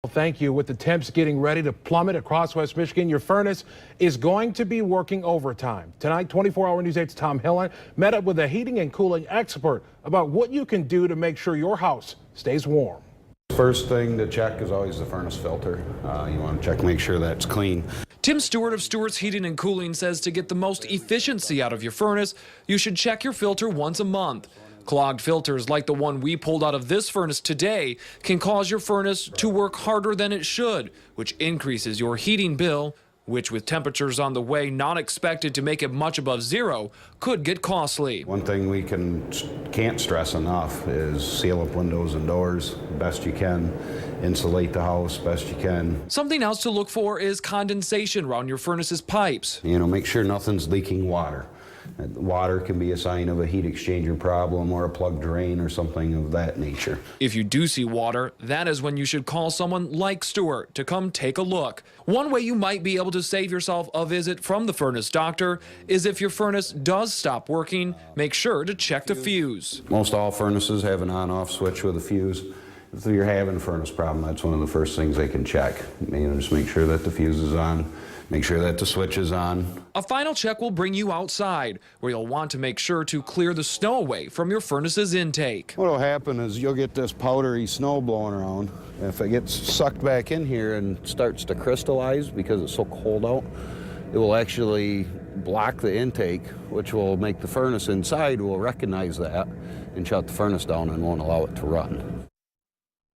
Well, thank you. With the temps getting ready to plummet across West Michigan, your furnace is going to be working overtime. Tonight, 24-hour News 8's Tom Hillen met up with a heating and cooling expert about what you can do to make sure your house stays warm. First thing to check is always the furnace filter. You want to check, make sure that's clean. Tim Stewart of Stewart's Heating and Cooling says to get the most efficiency out of your furnace, you should check your filter once a month. Clogged filters like the one we pulled out of this furnace today can cause your furnace to work harder than it should, which increases your heating bill, which with temperatures on the way not expected to make it much above zero, could get costly. One thing we can't stress enough is seal up windows and doors best you can, insulate the house best you can. Something else to look for is condensation around your furnace's pipes. Make sure nothing's leaking water. Water can be a sign of a heat exchanger problem or a plugged drain or something of that nature. If you do see water, that is when you should call someone like Stewart to come take a look. One way you might be able to save yourself a visit from the furnace doctor is if your furnace does stop working, make sure to check the fuse. Most all furnaces have an on-off switch with a fuse. If you're having a furnace problem, that's one of the first things they can check. Just make sure that the fuse is on, make sure that the switch is on. A final check will bring you outside, where you'll want to make sure to clear the snow away from your furnace's intake. What will happen is you'll get this powdery snow blowing around. If it gets sucked back in here and starts to crystallize because it's so cold out, it will actually block the intake, which will make the furnace inside will recognize that and shut the furnace down and won't allow it to run.